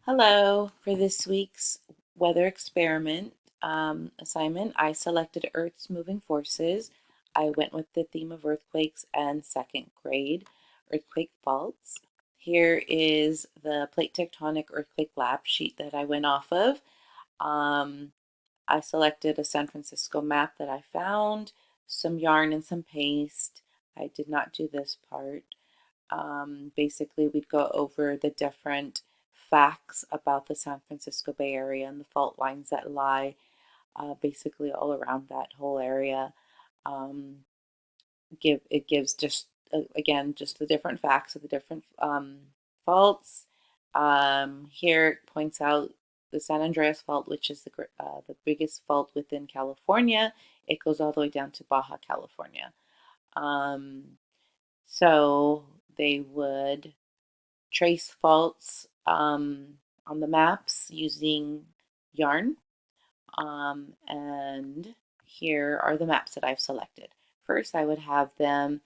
Hello, for this week's weather experiment assignment, I selected Earth's moving forces. I went with the theme of earthquakes and second grade earthquake faults. Here is the plate tectonic earthquake lab sheet that I went off of. Um, I selected a San Francisco map that I found, some yarn and some paste. I did not do this part. Basically, we'd go over the different facts about the San Francisco Bay Area and the fault lines that lie basically all around that whole area. Um, it gives just again just the different facts of the different faults. Here it points out the San Andreas Fault, which is the biggest fault within California. It goes all the way down to Baja California. Um, so they would trace faults on the maps using yarn. And here are the maps that I've selected. First, I would have them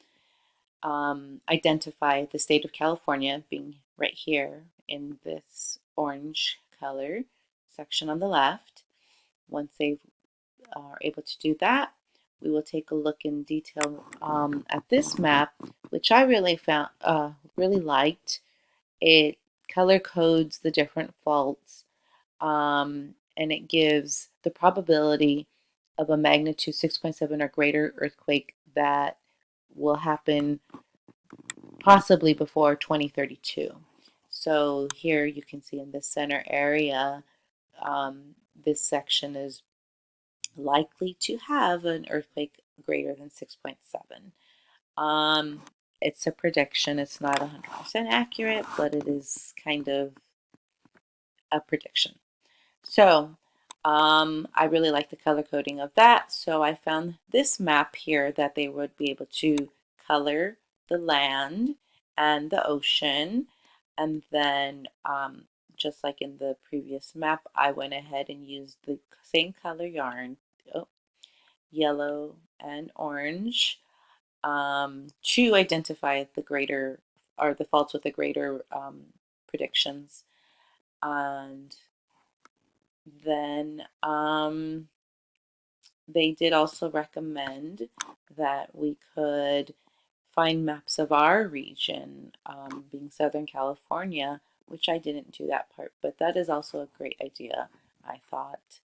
identify the state of California being right here in this orange color section on the left. Once they are able to do that, we will take a look in detail at this map, which I really liked. It color codes the different faults, and it gives the probability of a magnitude 6.7 or greater earthquake that will happen possibly before 2032. So here you can see in the center area, this section is likely to have an earthquake greater than 6.7. Um, it's a prediction. It's not 100% accurate, but it is kind of a prediction. So I really like the color coding of that. So I found this map here that they would be able to color the land and the ocean. And then just like in the previous map, I went ahead and used the same color yarn, yellow and orange, to identify the greater or the faults with the greater predictions. And then they did also recommend that we could find maps of our region, being Southern California, which I didn't do that part, but that is also a great idea, I thought,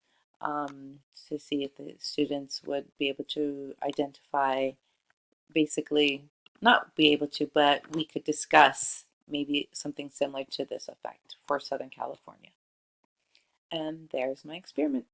to see if the students would be able to identify, basically, not be able to, but we could discuss maybe something similar to this effect for Southern California. And there's my experiment.